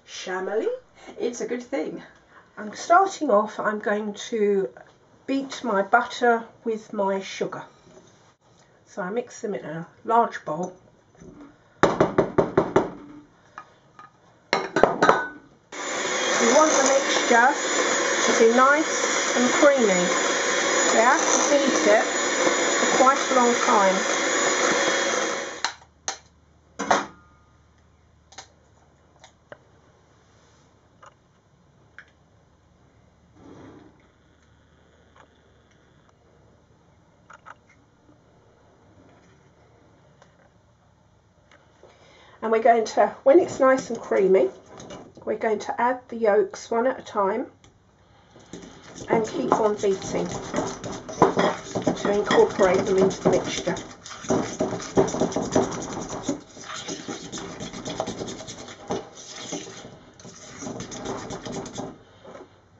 Shamali. It's a good thing. I'm starting off, I'm going to beat my butter with my sugar. So I mix them in a large bowl. You want the mixture to be nice and creamy. So you have to beat it for quite a long time. And we're going to, when it's nice and creamy, we're going to add the yolks one at a time and keep on beating to incorporate them into the mixture.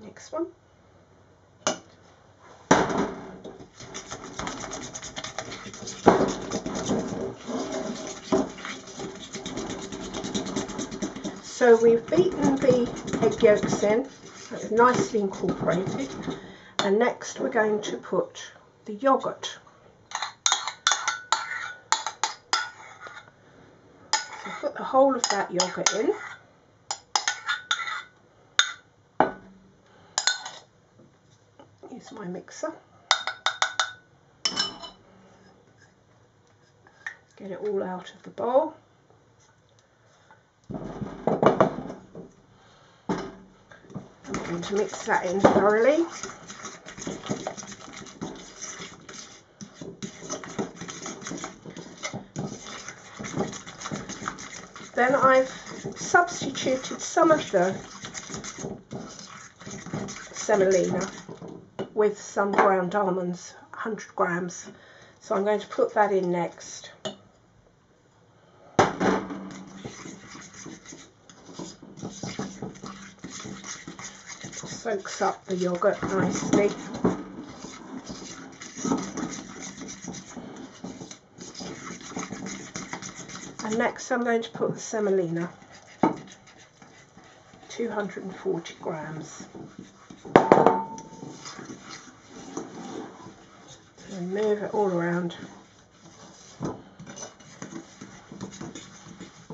Next one. So we've beaten the egg yolks in, it's nicely incorporated, and next we're going to put the yoghurt. So put the whole of that yoghurt in. Use my mixer. Get it all out of the bowl. I'm going to mix that in thoroughly. Then I've substituted some of the semolina with some ground almonds, 100 grams. So I'm going to put that in next. Soaks up the yoghurt nicely. And next I'm going to put the semolina, 240 grams. And move it all around.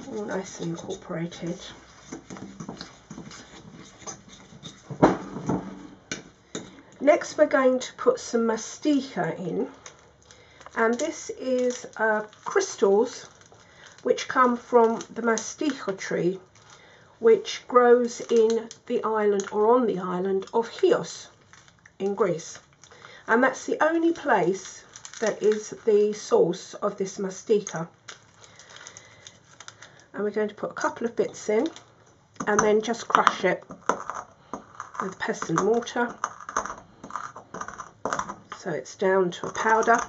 All nicely incorporated. Next we're going to put some mastica in, and this is crystals which come from the mastica tree, which grows in the island or on the island of Chios in Greece, and that's the only place that is the source of this mastica. And we're going to put a couple of bits in and then just crush it with pestle and mortar. So it's down to a powder.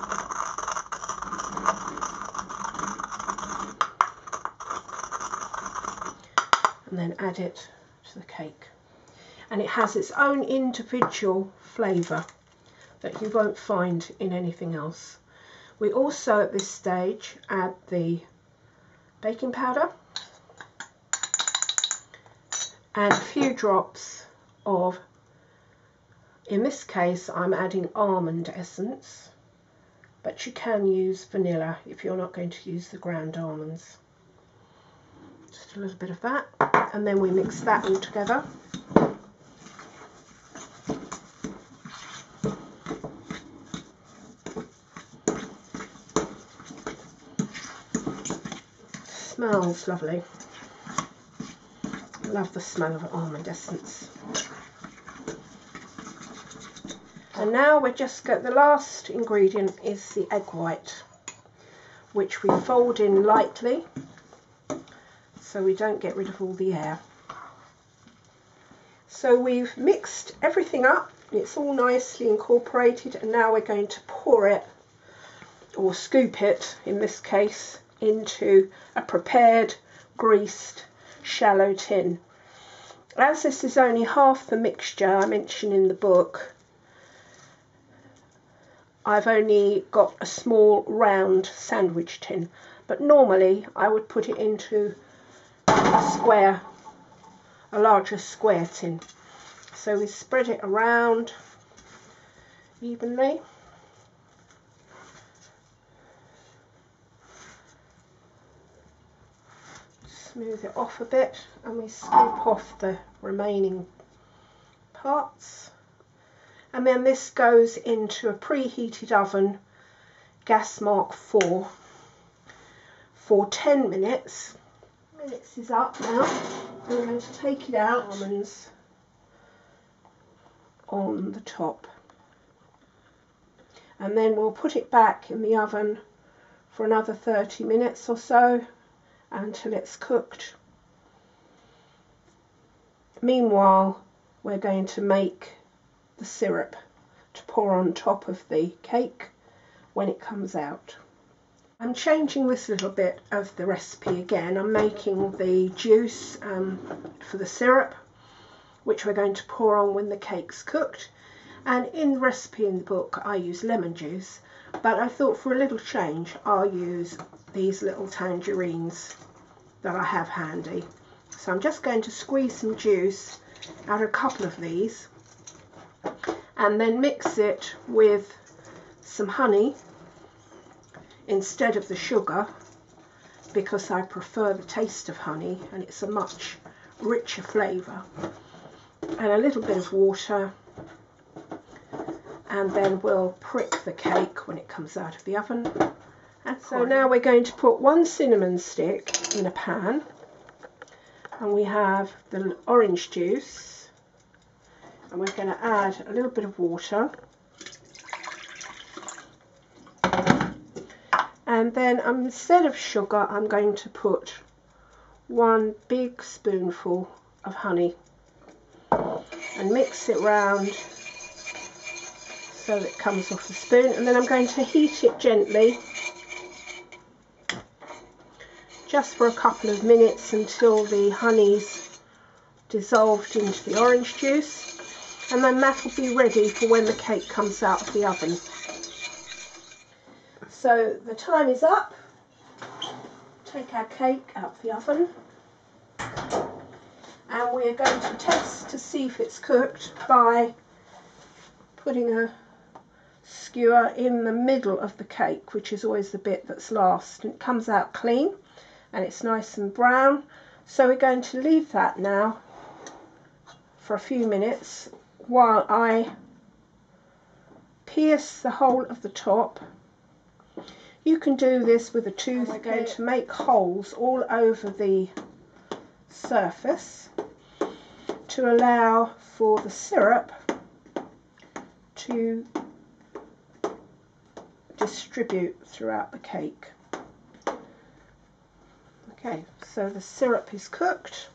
And then add it to the cake. And it has its own individual flavour that you won't find in anything else. We also at this stage add the baking powder and a few drops of, in this case I'm adding almond essence, but you can use vanilla if you're not going to use the ground almonds. Just a little bit of that, and then we mix that all together. Smells lovely. I love the smell of almond essence. And now we're just got the last ingredient is the egg white, which we fold in lightly so we don't get rid of all the air. So we've mixed everything up, it's all nicely incorporated, and now we're going to pour it, or scoop it in this case, into a prepared greased shallow tin. As this is only half the mixture I mentioned in the book, I've only got a small round sandwich tin, but normally I would put it into a square a larger square tin. So we spread it around evenly. Smooth it off a bit, and we scoop off the remaining parts. And then this goes into a preheated oven, gas mark 4, for 10 minutes. Minutes is up now. I'm going to take it out. Almonds on the top, and then we'll put it back in the oven for another 30 minutes or so until it's cooked. Meanwhile, we're going to make the syrup to pour on top of the cake when it comes out. I'm changing this little bit of the recipe again. I'm making the juice for the syrup, which we're going to pour on when the cake's cooked. And in the recipe in the book I use lemon juice, but I thought for a little change I'll use these little tangerines that I have handy. So I'm just going to squeeze some juice out of a couple of these and then mix it with some honey instead of the sugar, because I prefer the taste of honey and it's a much richer flavour, and a little bit of water, and then we'll prick the cake when it comes out of the oven. And so now we're going to put 1 cinnamon stick in a pan, and we have the orange juice, and we're going to add a little bit of water, and then instead of sugar I'm going to put 1 big spoonful of honey and mix it round so that it comes off the spoon, and then I'm going to heat it gently just for a couple of minutes until the honey's dissolved into the orange juice, and then that will be ready for when the cake comes out of the oven. So the time is up. Take our cake out of the oven, and we're going to test to see if it's cooked by putting a skewer in the middle of the cake, which is always the bit that's last, and it comes out clean and it's nice and brown. So we're going to leave that now for a few minutes while I pierce the hole of the top. You can do this with a tooth. We're going to make holes all over the surface to allow for the syrup to distribute throughout the cake. Okay, so the syrup is cooked.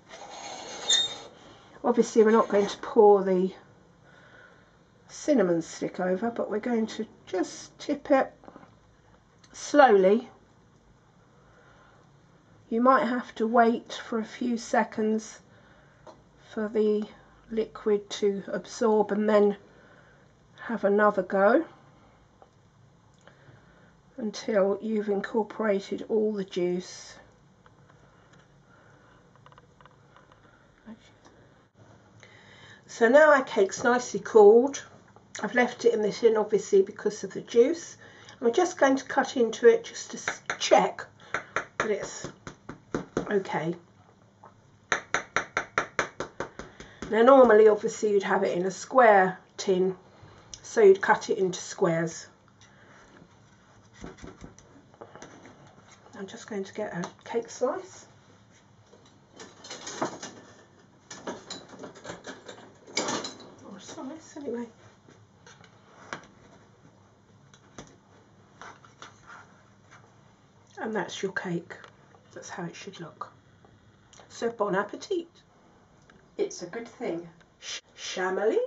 Obviously we're not going to pour the cinnamon stick over, but we're going to just tip it slowly. You might have to wait for a few seconds for the liquid to absorb and then have another go until you've incorporated all the juice. So now our cake's nicely cooled. I've left it in the tin obviously because of the juice. We're just going to cut into it just to check that it's okay. Now normally obviously you'd have it in a square tin, so you'd cut it into squares. I'm just going to get a cake slice. Or a slice anyway. And that's your cake. That's how it should look. So bon appetit. It's a good thing. Shamali.